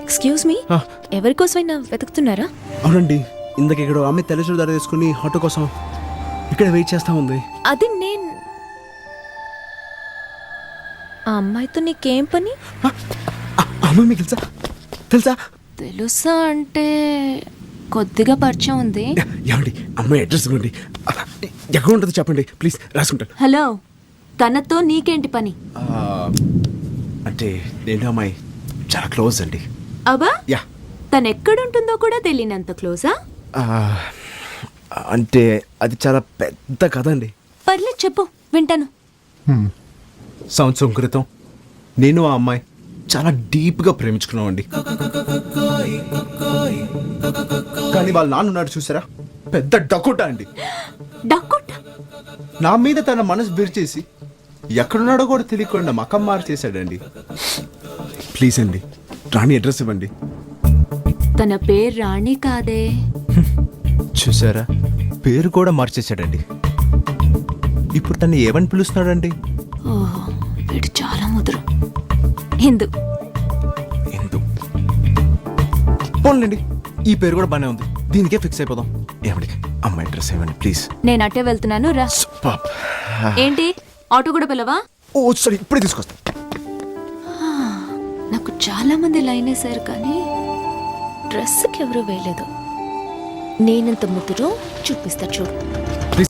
Excuse me, ఎవరికోసమైనా వెతుకుతున్నారా? అవునండి, ఇందాక ఇక్కడ ఆమె తెల్లచూరు ధర తీసుకుని ఆటో కోసం ఇక్కడ వెయిట్ చేస్తా ఉంది. అది నేను. ఆ అమ్మాయితో నీకేం పని? అమ్మాయి మీకు తెలుసా? తెలుసా తెలుసా అంటే కొద్దిగా పరిచయం ఉంది. ఏమండి, అమ్మాయి అడ్రస్ ఇవ్వండి. ఎక్కడ ఉంటుందో చెప్పండి ప్లీజ్, రాసుకుంటాను. హలో, తనతో నీకేంటి పని? అంటే నేను అమ్మాయి చాలా క్లోజ్ అండి. అబ్బా, యా. తను ఎక్కడుంటుందో కూడా తెలియనంత క్లోజా? అంటే అది చాలా పెద్ద కథ అండి. పర్లేదు చెప్పు, వింటాను. సంవత్సరం క్రితం నేను ఆ అమ్మాయి చాలా డీప్గా ప్రేమించుకున్నామండి. కానీ వాళ్ళ నాన్న ఉన్నాడు చూసారా, పెద్ద డకోటా అండి. డకోటా? నా మీద తన మనసు విరిచేసి ఎక్కడున్నాడో కూడా తెలియకుండా మకం మార్చేశాడండి. ప్లీజ్ అండి, రాణి అడ్రస్ ఇవ్వండి. తన పేరు రాణి కాదే. చూసారా, పేరు కూడా మార్చేశాడండి. ఇప్పుడు తను ఏమని పిలుస్తున్నాడండి? ఓహో, వీడు చాలా ముదురు. హిందూ. ఎందు పోన్లేండి, ఈ పేరు కూడా బానే ఉంది, దీనికే ఫిక్స్ అయిపోదాం. ఏమండి, అమ్మాయి అడ్రస్ ఇవ్వండి ప్లీజ్. నేను అట్టే వెళ్తున్నాను, రా. ఏంటి, ఆటో కూడా పిలవా? ఓ సరే, ఇప్పుడే తీసుకొస్తా. నాకు చాలా మంది లైన్ వేశారు కానీ డ్రెస్కి ఎవరూ వేయలేదు. నేనెంత ముద్దురో చూపిస్తా చూడు.